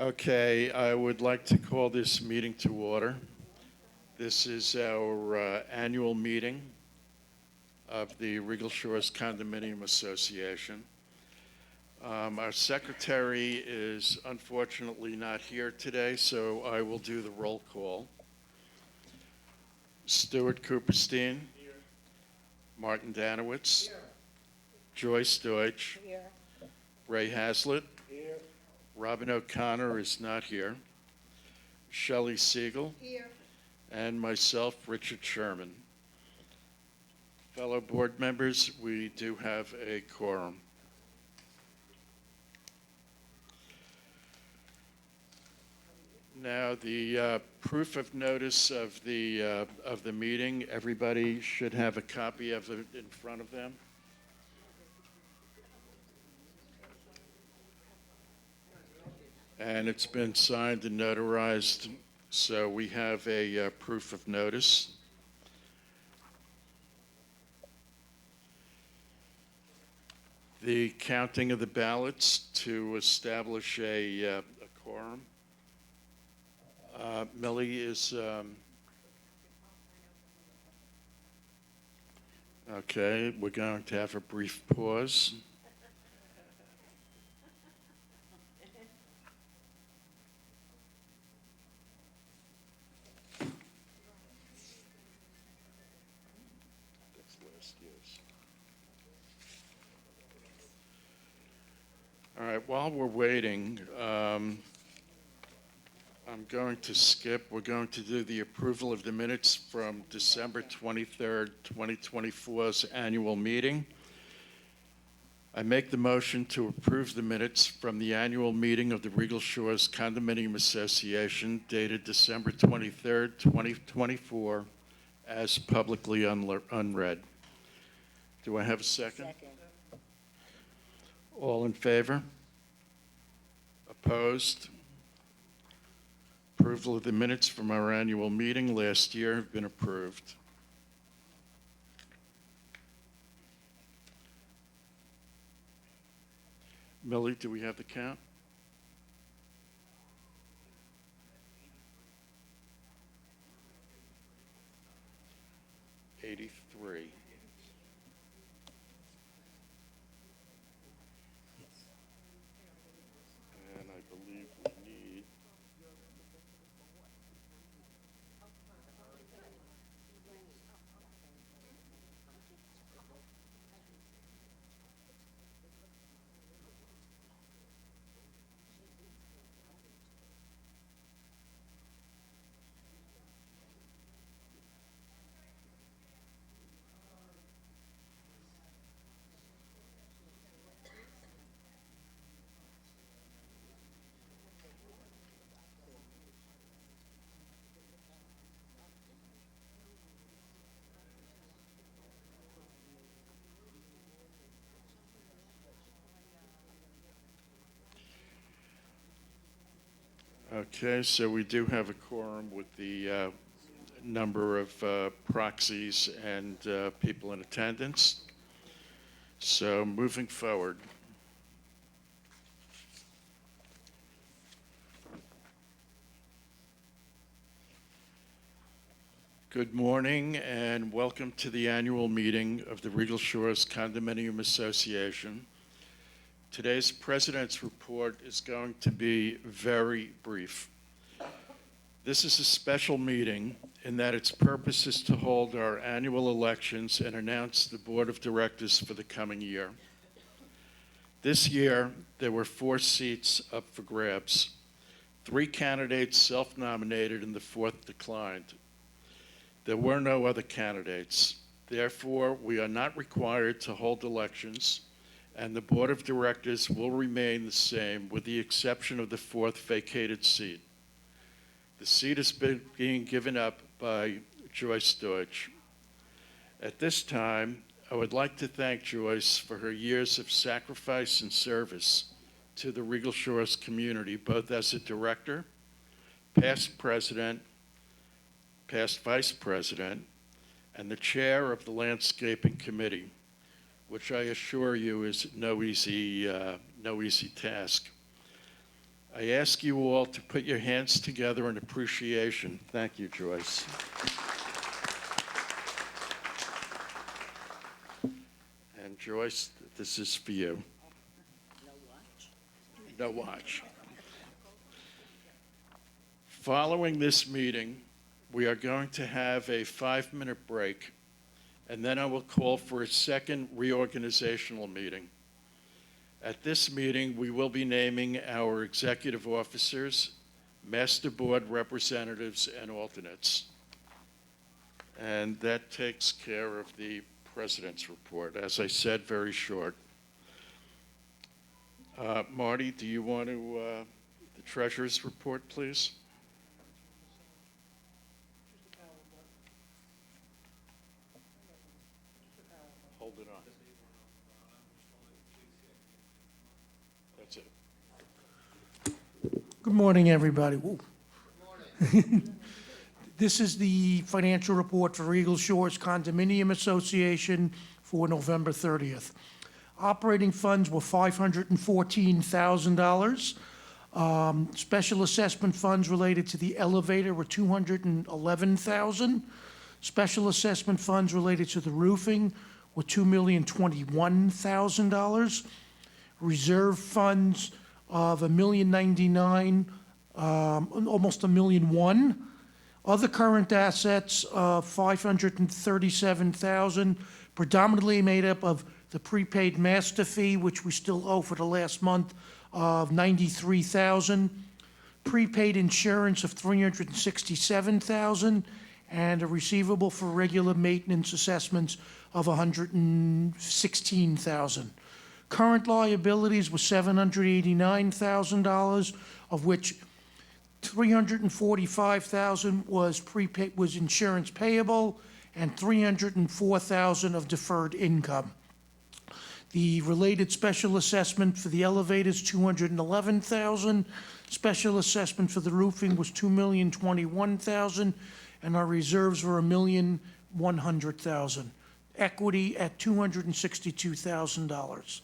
Okay, I would like to call this meeting to order. This is our annual meeting of the Regal Shores Condominium Association. Our secretary is unfortunately not here today, so I will do the roll call. Stuart Cooperstein. Here. Martin Danowitz. Here. Joyce Deutsch. Here. Ray Haslett. Here. Robin O'Connor is not here. Shelley Siegel. Here. And myself, Richard Sherman. Fellow board members, we do have a quorum. Now, the proof of notice of the meeting, everybody should have a copy of it in front of them. And it's been signed and notarized, so we have a proof of notice. The counting of the ballots to establish a quorum. Millie is, okay, we're going to have a brief pause. All right, while we're waiting, I'm going to skip. We're going to do the approval of the minutes from December 23rd, 2024's annual meeting. I make the motion to approve the minutes from the annual meeting of the Regal Shores Condominium Association dated December 23rd, 2024 as publicly unread. Do I have a second? Second. All in favor? Opposed? Approval of the minutes from our annual meeting last year have been approved. Millie, do we have the count? 83. And I believe we need Okay, so we do have a quorum with the number of proxies and people in attendance. So moving forward. Good morning and welcome to the annual meeting of the Regal Shores Condominium Association. Today's President's Report is going to be very brief. This is a special meeting in that its purpose is to hold our annual elections and announce the Board of Directors for the coming year. This year, there were 4 seats up for grabs. 3 candidates self-nominated and the 4th declined. There were no other candidates. Therefore, we are not required to hold elections, and the Board of Directors will remain the same with the exception of the 4th vacated seat. The seat is being given up by Joyce Deutsch. At this time, I would like to thank Joyce for her years of sacrifice and service to the Regal Shores community, both as a director, past president, past vice president, and the chair of the landscaping committee, which I assure you is no easy task. I ask you all to put your hands together in appreciation. Thank you, Joyce. And Joyce, this is for you. No watch. Following this meeting, we are going to have a 5-minute break, and then I will call for a second reorganizational meeting. At this meeting, we will be naming our executive officers, master board representatives, and alternates. And that takes care of the president's report. As I said, very short. Marty, do you want to, the treasurer's report, please? Hold it on. That's it. Good morning, everybody. Ooh. This is the financial report for Regal Shores Condominium Association for November 30th. Operating funds were $514,000. Special assessment funds related to the elevator were $211,000. Special assessment funds related to the roofing were $2,021,000. Reserve funds of $1,099,000, almost $1,001,000. Other current assets of $537,000, predominantly made up of the prepaid master fee, which we still owe for the last month, of $93,000, prepaid insurance of $367,000, and a receivable for regular maintenance assessments of $116,000. Current liabilities were $789,000, of which $345,000 was prepaid, was insurance payable, and $304,000 of deferred income. The related special assessment for the elevators, $211,000. Special assessment for the roofing was $2,021,000, and our reserves were $1,100,000. Equity at $262,000.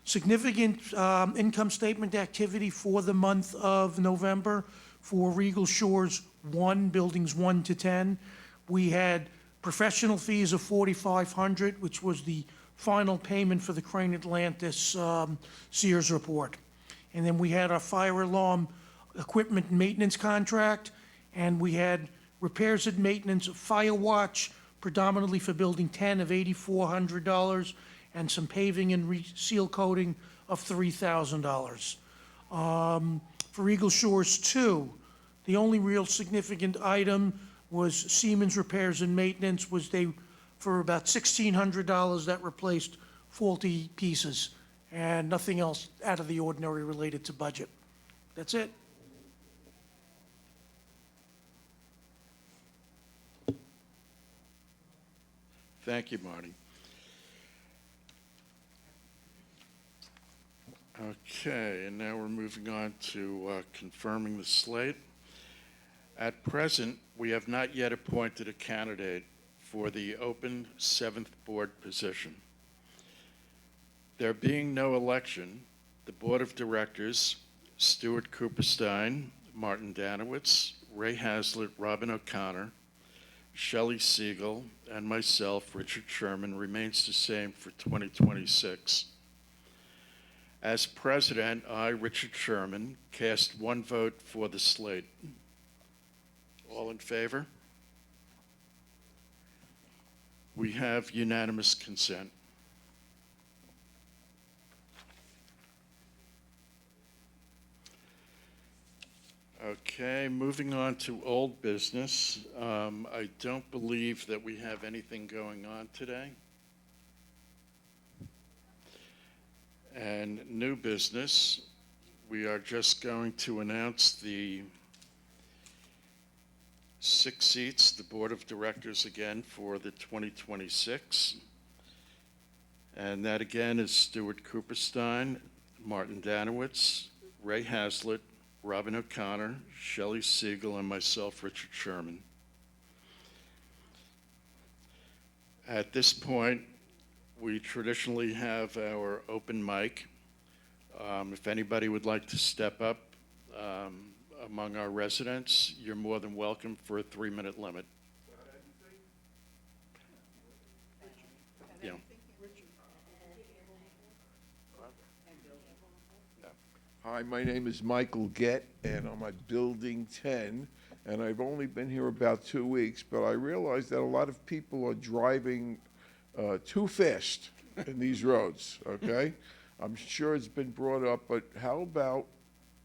Significant income statement activity for the month of November for Regal Shores 1, buildings 1 to 10. We had professional fees of $4,500, which was the final payment for the Crane Atlantis Sears report. And then we had our fire alarm equipment and maintenance contract, and we had repairs and maintenance of fire watch, predominantly for building 10 of $8,400, and some paving and seal coating of $3,000. For Eagle Shores 2, the only real significant item was Siemens repairs and maintenance, was they, for about $1,600, that replaced faulty pieces, and nothing else out of the ordinary related to budget. That's it. Thank you, Marty. Okay, and now we're moving on to confirming the slate. At present, we have not yet appointed a candidate for the open 7th board position. There being no election, the Board of Directors, Stuart Cooperstein, Martin Danowitz, Ray Hazlitt, Robin O'Connor, Shelley Siegel, and myself, Richard Sherman, remains the same for 2026. As president, I, Richard Sherman, cast one vote for the slate. All in favor? We have unanimous consent. Okay, moving on to old business. I don't believe that we have anything going on today. And new business, we are just going to announce the 6 seats, the Board of Directors again for the 2026. And that again is Stuart Cooperstein, Martin Danowitz, Ray Hazlitt, Robin O'Connor, Shelley Siegel, and myself, Richard Sherman. At this point, we traditionally have our open mic. If anybody would like to step up, among our residents, you're more than welcome for a 3-minute limit. Yeah. Hi, my name is Michael Gett, and I'm at Building 10, and I've only been here about 2 weeks, but I realize that a lot of people are driving too fast in these roads, okay? I'm sure it's been brought up, but how about,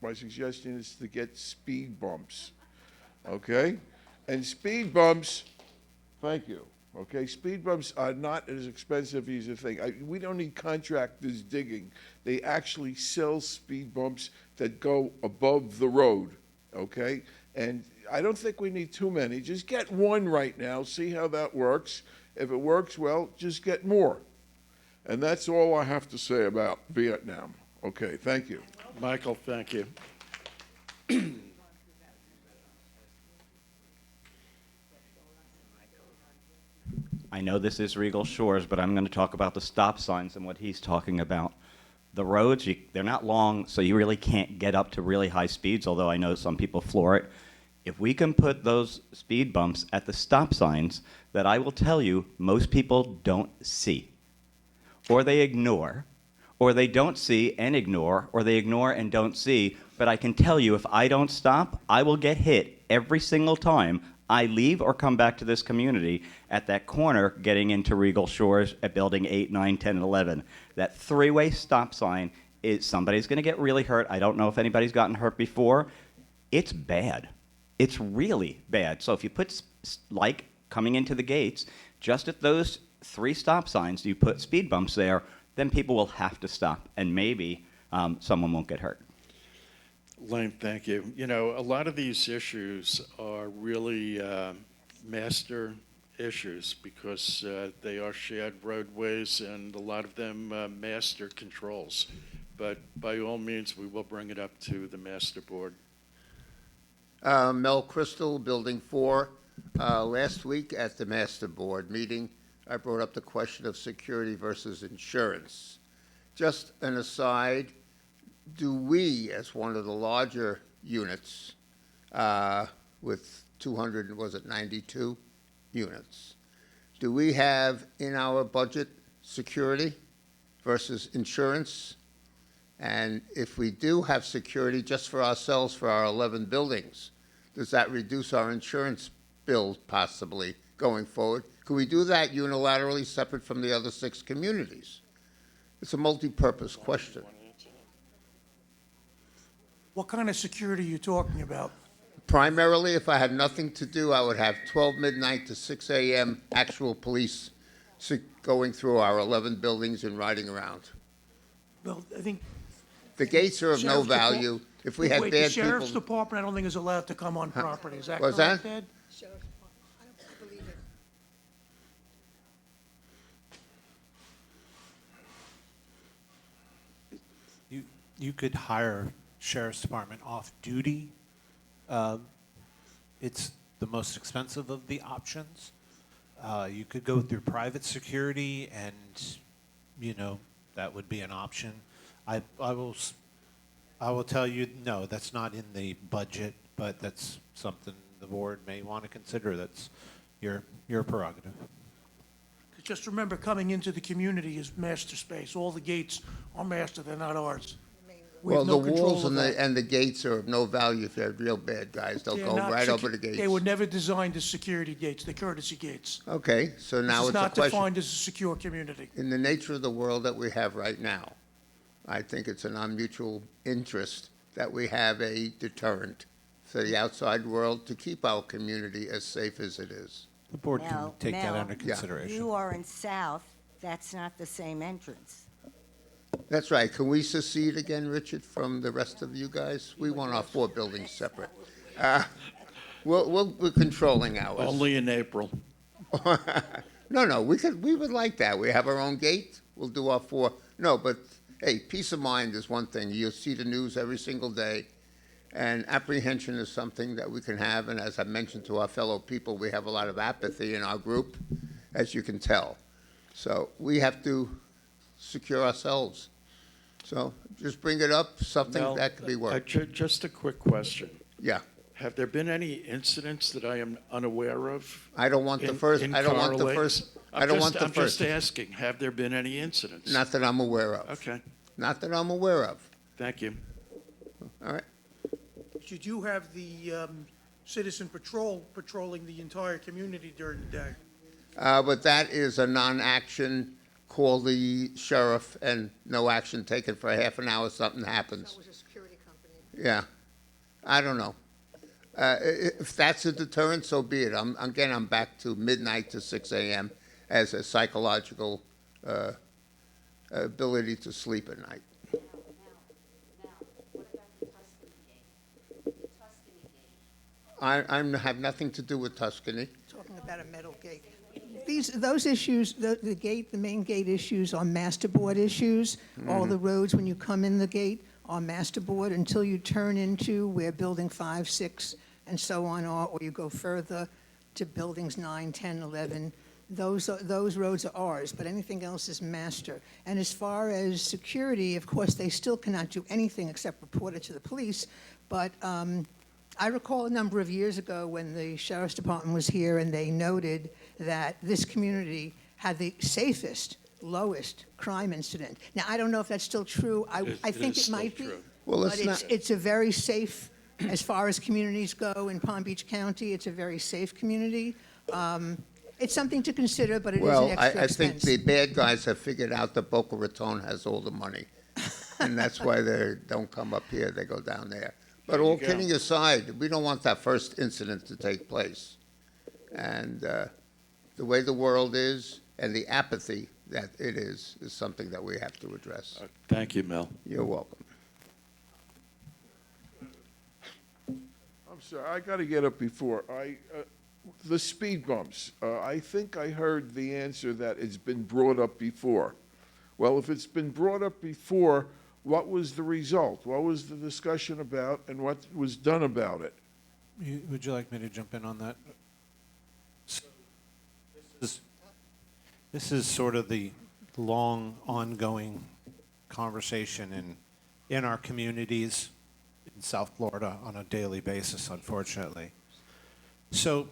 my suggestion is to get speed bumps, okay? And speed bumps, thank you. Okay, speed bumps are not as expensive as you think. We don't need contractors digging. They actually sell speed bumps that go above the road, okay? And I don't think we need too many. Just get one right now, see how that works. If it works well, just get more. And that's all I have to say about Vietnam. Okay, thank you. Michael, thank you. I know this is Regal Shores, but I'm going to talk about the stop signs and what he's talking about. The roads, they're not long, so you really can't get up to really high speeds, although I know some people floor it. If we can put those speed bumps at the stop signs that I will tell you most people don't see, or they ignore, or they don't see and ignore, or they ignore and don't see, but I can tell you if I don't stop, I will get hit every single time I leave or come back to this community at that corner getting into Regal Shores at building 8, 9, 10, and 11. That three-way stop sign is somebody's going to get really hurt. I don't know if anybody's gotten hurt before. It's bad. It's really bad. So if you put, like coming into the gates, just at those 3 stop signs, you put speed bumps there, then people will have to stop, and maybe someone won't get hurt. Lane, thank you. You know, a lot of these issues are really master issues because they are shared roadways and a lot of them master controls. But by all means, we will bring it up to the master board. Mel Crystal, Building 4. Last week at the Master Board meeting, I brought up the question of security versus insurance. Just an aside, do we, as one of the larger units, with 92 units, do we have in our budget security versus insurance? And if we do have security just for ourselves for our 11 buildings, does that reduce our insurance bill possibly going forward? Could we do that unilaterally separate from the other 6 communities? It's a multi-purpose question. What kind of security are you talking about? Primarily, if I had nothing to do, I would have 12 midnight to 6 a.m. actual police going through our 11 buildings and riding around. Well, I think. The gates are of no Sheriff's value. If we had Wait, bad the sheriff's people, department, I don't think is allowed to come on property. Is that What's correct, that? Ed? You could hire sheriff's department off duty. It's the most expensive of the options. You could go through private security, and that would be an option. I will tell you, no, that's not in the budget, but that's something the board may want to consider. That's your prerogative. Just remember, coming into the community is master space. All the gates are master, they're not ours. We well, have no the control walls of that. and the gates are of no value if you have real bad guys. They'll They're go not right over the gates. They were never designed as security gates, they're courtesy gates. Okay, so now This is it's a not question. defined as a secure community. In the nature of the world that we have right now, I think it's in our mutual interest that we have a deterrent for the outside world to keep our community as safe as it is. The board can Mel, take that Mel, under consideration. You are in South, that's not the same entrance. That's right. Can we secede again, Richard, from the rest of you guys? We want our 4 buildings separate. We're controlling ours. Only in April. No, we would like that. We have our own gate. We'll do our 4. No, but hey, peace of mind is one thing. You'll see the news every single day, and apprehension is something that we can have. And as I mentioned to our fellow people, we have a lot of apathy in our group, as you can tell. So we have to secure ourselves. So just bring it up, something Mel, that could be worked. Just a quick question. Yeah. Have there been any incidents that I am unaware of? I don't want the in- first, in I don't want the Car first, Lakes? I don't want the I'm just first. asking, have there been any incidents? Not that I'm aware of. Okay, Not that I'm aware of. thank you. All right. You do have the citizen patrol patrolling the entire community during the day. But that is a non-action. Call the sheriff and no action taken for half an hour, something happens. That was a security company. Yeah. I don't know. If that's a deterrent, so be it. I'm back to midnight to 6 a.m. as a psychological ability to sleep at night. Now, what about the Tuscany gate? The Tuscany gate. I have nothing to do with Tuscany. Talking about a metal gate. Those issues, the gate, the main gate issues are master board issues. All the roads, when you come in the gate, are master board until you turn into where building 5, 6, and so on are, or you go further to buildings 9, 10, 11. Those roads are ours, but anything else is master. And as far as security, of course, they still cannot do anything except report it to the police. But I recall a number of years ago when the sheriff's department was here and they noted that this community had the safest, lowest crime incident. Now, I don't know if that's still true. I think is it still might be. true. Well, But it's not- it's a very safe, as far as communities go in Palm Beach County, it's a very safe community. It's something to consider, but it is an Well, extra I think expense. the bad guys have figured out that Boca Raton has all the money. And that's why they don't come up here, they go down there. But There you all go. kidding aside, we don't want that first incident to take place. And the way the world is and the apathy that it is something that we have to address. Thank you, Mel. You're welcome. I'm sorry, I got to get up before. The speed bumps, I think I heard the answer that it's been brought up before. Well, if it's been brought up before, what was the result? What was the discussion about, and what was done about it? Would you like me to jump in on that? So, this is sort of the long, ongoing conversation in our communities in South Florida on a daily basis, unfortunately. So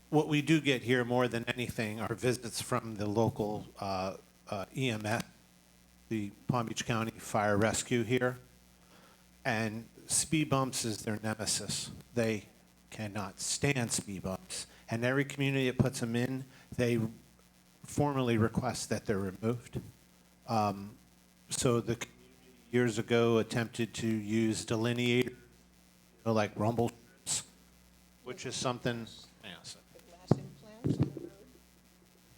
what we do get here more than anything are visits from the local EMS, the Palm Beach County Fire Rescue here. And speed bumps is their nemesis. They cannot stand speed bumps. And every community that puts them in, they formally request that they're removed. So the community years ago attempted to use delineators, like rumble strips, which is something. Hang on a second. Glass implants on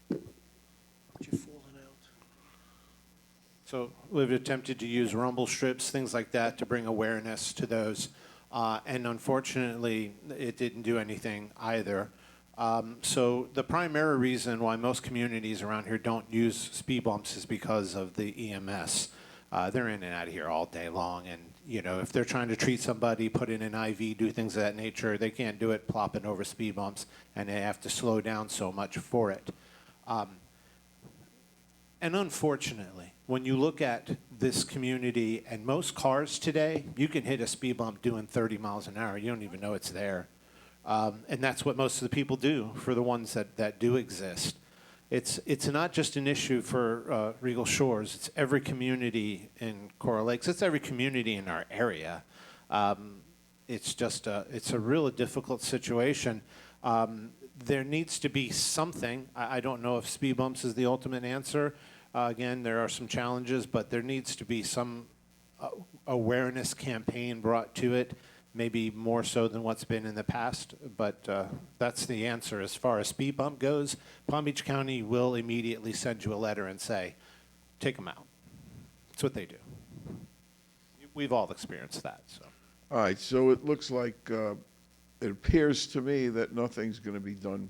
the road. You're falling out. So we've attempted to use rumble strips, things like that, to bring awareness to those. And unfortunately, it didn't do anything either. So the primary reason why most communities around here don't use speed bumps is because of the EMS. They're in and out of here all day long, and if they're trying to treat somebody, put in an IV, do things of that nature, they can't do it plopping over speed bumps, and they have to slow down so much for it. And unfortunately, when you look at this community and most cars today, you can hit a speed bump doing 30 miles an hour. You don't even know it's there. And that's what most of the people do for the ones that do exist. It's not just an issue for Regal Shores. It's every community in Coral Lakes. It's every community in our area. It's a really difficult situation. There needs to be something. I don't know if speed bumps is the ultimate answer. Again, there are some challenges, but there needs to be some awareness campaign brought to it, maybe more so than what's been in the past. But that's the answer. As far as speed bump goes, Palm Beach County will immediately send you a letter and say, take them out. That's what they do. We've all experienced that. So. All right, so it looks like, it appears to me that nothing's going to be done.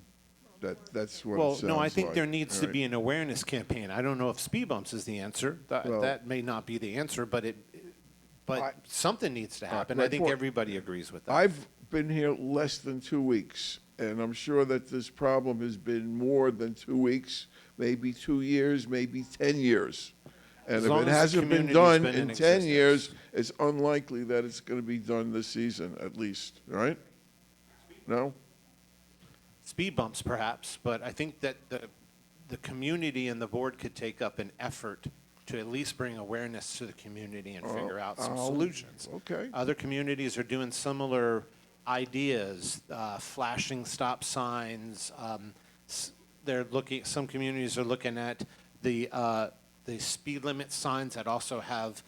That's what it Well, sounds no, I think like. there needs All to right. be an awareness campaign. I don't know if speed bumps is the answer. Well- That may not be the answer, but something needs to happen. my I think point- everybody agrees with that. I've been here less than 2 weeks, and I'm sure that this problem has been more than 2 weeks, maybe 2 years, maybe 10 years. And As if long it as the hasn't been community's done been in in 10 existence. years, it's unlikely that it's going to be done this season, at least, right? No? Speed bumps perhaps, but I think that the community and the board could take up an effort to at least bring awareness to the community and figure out some solutions. Okay. Other communities are doing similar ideas, flashing stop signs. Some communities are looking at the speed limit signs that also have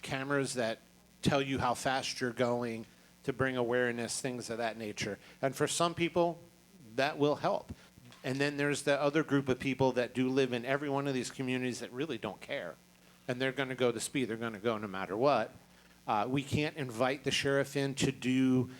cameras that tell you how fast you're going to bring awareness, things of that nature. And for some people, that will help. And then there's the other group of people that do live in every one of these communities that really don't care. And they're going to go the speed. They're going to go no matter what. We can't invite the sheriff in to do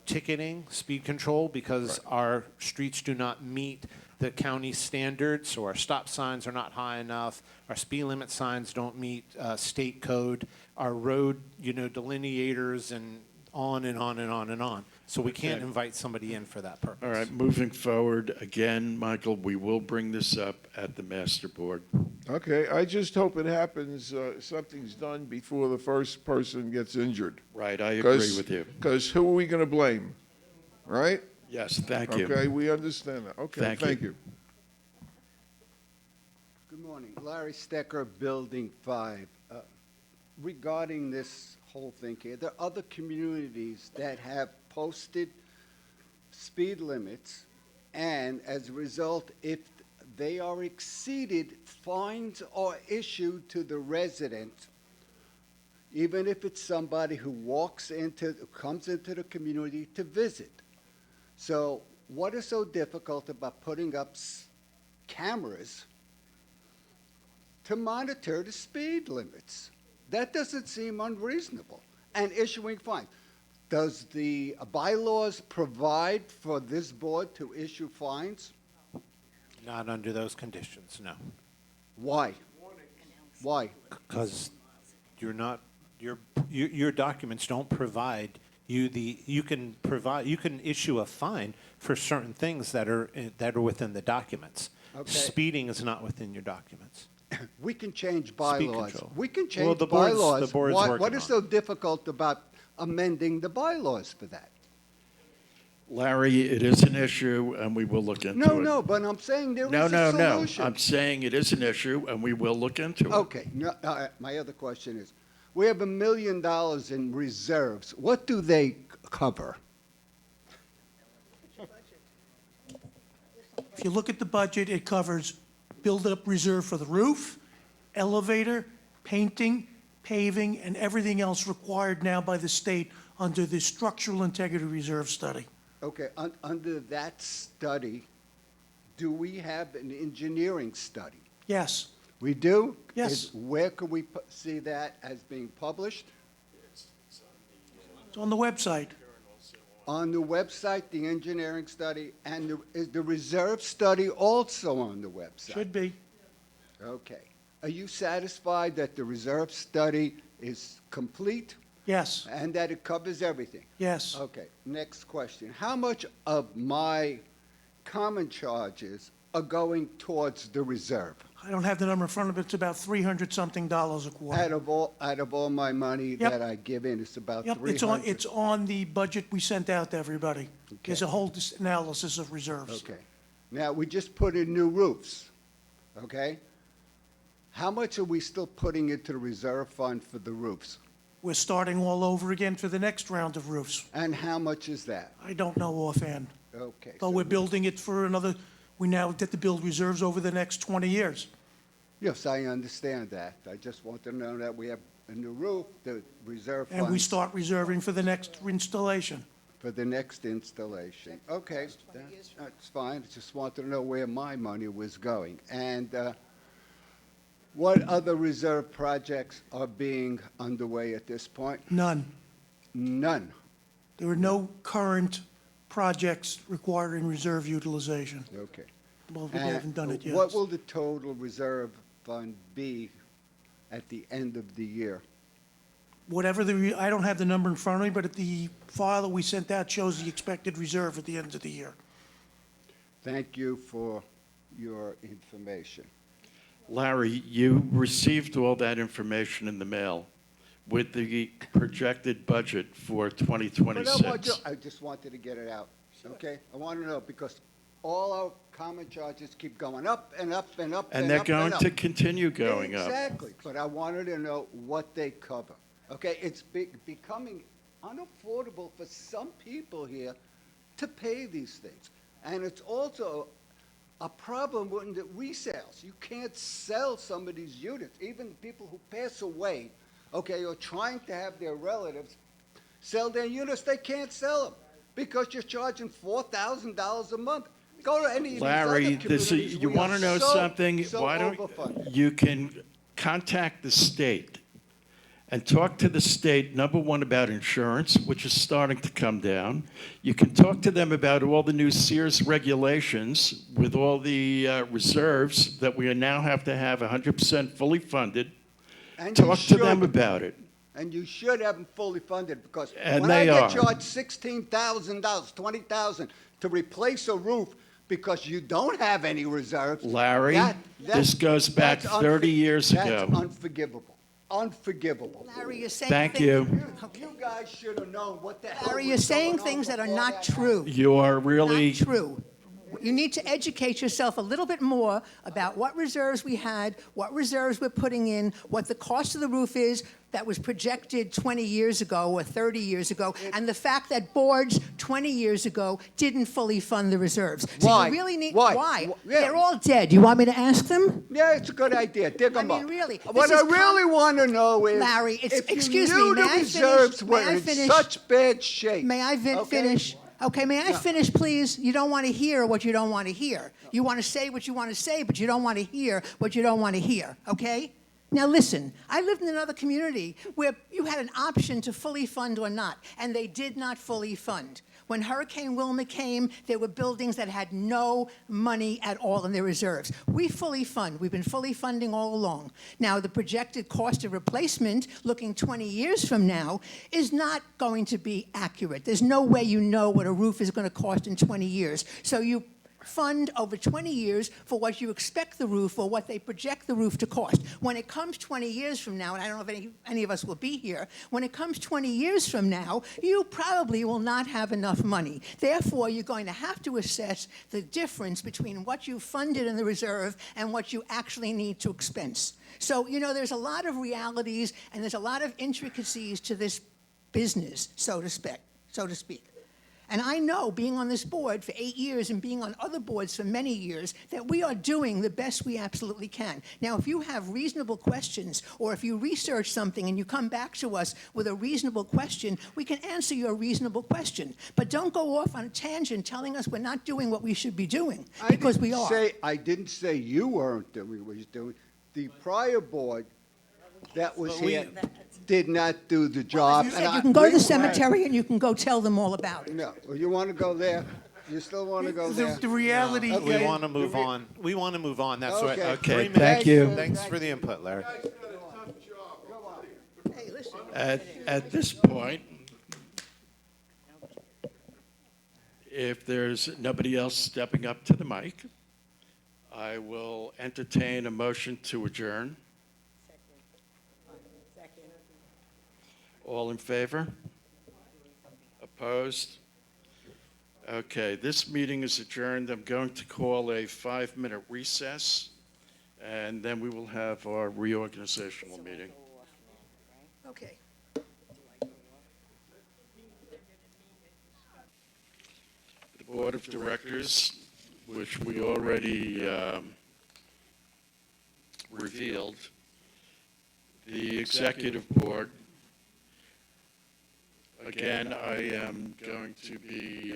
ticketing, speed control, because our streets do not meet the county standards, so our stop signs are not high enough. Our speed limit signs don't meet state code. Our road, delineators and on and on and on and on. So we can't invite somebody in for that purpose. All right, moving forward, again, Michael, we will bring this up at the master board. Okay, I just hope it happens, something's done before the first person gets injured. Right, I agree with you. Because who are we going to blame, right? Yes, thank you. Okay, we understand that. Okay, Thank you. thank you. Good morning. Larry Stecker, Building 5. Regarding this whole thing here, there are other communities that have posted speed limits, and as a result, if they are exceeded, fines are issued to the resident, even if it's somebody who comes into the community to visit. So what is so difficult about putting up cameras to monitor the speed limits? That doesn't seem unreasonable. And issuing fines. Does the bylaws provide for this board to issue fines? Not under those conditions, no. Why? Why? Because your documents don't provide you can issue a fine for certain things that are within the documents. Okay. Speeding is not within your documents. We can change bylaws. control. We can change Well, the board's bylaws. working What is on so difficult about amending the bylaws for that? Larry, it is an issue, and we will look into it. No, but I'm saying there is No, a no, no. solution. I'm saying it is an issue, and we will look into it. Okay, my other question is, we have $1 million in reserves. What do they cover? If you look at the budget, it covers build-up reserve for the roof, elevator, painting, paving, and everything else required now by the state under the structural integrity reserve study. Okay, under that study, do we have an engineering study? Yes, We do? Yes. Where could we see that as being published? it's on the website. On the website, the engineering study, and is the reserve study also on the website? Should be. Okay. Are you satisfied that the reserve study is complete Yes, and that it covers everything? yes. Okay, next question. How much of my common charges are going towards the reserve? I don't have the number in front of me. It's about $300-something a quarter. Out of all my money Yep. that I give in, it's about Yep, 300. it's on the budget we sent out to everybody. There's a whole analysis of reserves. Okay. Now, we just put in new roofs, okay? How much are we still putting into the reserve fund for the roofs? We're starting all over again for the next round of roofs. And how much is that? I don't know offhand, Okay. but so we're building it for another, we now get to build reserves over the next 20 years. Yes, I understand that. I just want to know that we have a new roof, the reserve funds. And we start reserving for the next installation. For the next installation. Okay, that's fine. Just wanted to know where my money was going. And what other reserve projects are being underway at this point? None. None. There are no current projects requiring reserve utilization. Okay. Well, we haven't done it yet. What will the total reserve fund be at the end of the year? Whatever I don't have the number in front of me, but the file that we sent out shows the expected reserve at the end of the year. Thank you for your information. Larry, you received all that information in the mail with the projected budget for But I 2026. just wanted to get it out, okay? I want to know, because all our common charges keep going up and up and up And and they're up going and to up. continue going up. Exactly, but I wanted to know what they cover, okay? It's becoming unaffordable for some people here to pay these things. And it's also a problem with the resales. You can't sell some of these units, even people who pass away, okay, or trying to have their relatives sell their units, they can't sell them because you're charging $4,000 a month. Go to any of these other Larry, communities. you We want are to know so, something? so Why don't overfunded. you can contact the state and talk to the state, number one, about insurance, which is starting to come down. You can talk to them about all the new Sears regulations with all the reserves that we now have to have 100% fully funded. And you Talk to them should. about it. And you should have them fully funded, because And when I they get are. charged $16,000, $20,000 to replace a roof because you don't have any reserves. Larry, this goes back that's 30 years That's ago. unforgivable. Unforgivable. Larry, you're saying Thank things- you. Okay. You guys should have known what the hell Larry, was you're saying going on things that are before not that true. You're really, Not true. You need to educate yourself a little bit more about what reserves we had, what reserves we're putting in, what the cost of the roof is that was projected 20 years ago or 30 years ago, and the fact that boards 20 years ago didn't fully fund the reserves. So Why? you really need Why? why? Yeah. They're all dead. You want me to ask them? Yeah, it's a good idea. Dig them mean, up. really, What this I is really want to know is, Larry, it's- if you excuse me, knew may the I finish? reserves May were I in finish? such bad shape. May I okay? finish? Okay, may I No. finish, please? You don't want to hear what you don't want to hear. You want to say what you want to say, but you don't want to hear what you don't want to hear, okay? Now listen, I lived in another community where you had an option to fully fund or not, and they did not fully fund. When Hurricane Wilma came, there were buildings that had no money at all in their reserves. We fully fund. We've been fully funding all along. Now, the projected cost of replacement, looking 20 years from now, is not going to be accurate. There's no way you know what a roof is going to cost in 20 years. So you fund over 20 years for what you expect the roof or what they project the roof to cost. When it comes 20 years from now, and I don't know if any of us will be here, when it comes 20 years from now, you probably will not have enough money. Therefore, you're going to have to assess the difference between what you funded in the reserve and what you actually need to expense. So, you know, there's a lot of realities and there's a lot of intricacies to this business, so to speak. And I know, being on this board for 8 years and being on other boards for many years, that we are doing the best we absolutely can. Now, if you have reasonable questions, or if you research something and you come back to us with a reasonable question, we can answer your reasonable question. But don't go off on a tangent telling us we're not doing what we should be doing, because we are. I didn't say you weren't doing what you're doing. The prior board that was here did not do the job. You and said I- you can go to we- the cemetery and you can go tell them all about it. No, well, you want to go there? You still want to go there? The reality Okay. We want to move on. We want to move on. That's what. Okay. Okay, 3 minutes. thank you. Thanks for the input, Larry. Hey, listen. at this point, if there's nobody else stepping up to the mic, I will entertain a motion to adjourn. All in favor? Opposed? Okay, this meeting is adjourned. I'm going to call a 5-minute recess, and then we will have our reorganizational meeting. Okay. The Board of Directors, which we already revealed, the Executive Board. Again, I am going to be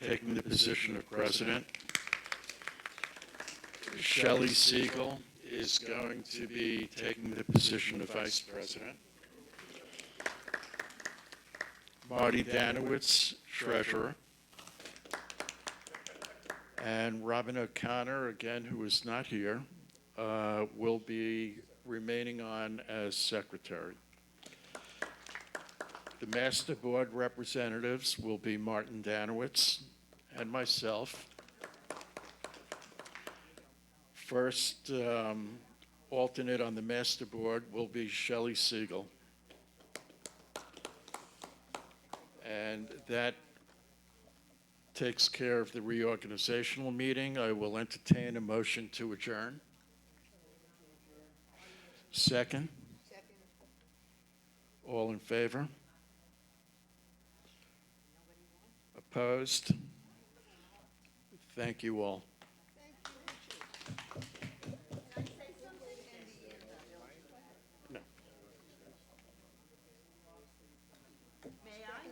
taking the position of President. Shelley Siegel is going to be taking the position of Vice President. Marty Danowitz, Treasurer. And Robin O'Connor, again, who is not here, will be remaining on as Secretary. The Master Board representatives will be Martin Danowitz and myself. first alternate on the master board will be Shelley Siegel. And that takes care of the reorganizational meeting. I will entertain a motion to adjourn. Second? All in favor? Opposed? Thank you all. No. May I?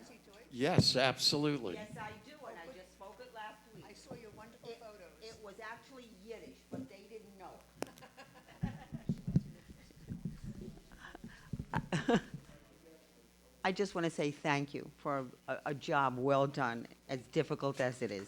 Yes, absolutely. Yes, I do, and I just spoke it last week. I saw your wonderful photos. It was actually Yiddish, but they didn't know. I just want to say thank you for a job well done, as difficult as it is.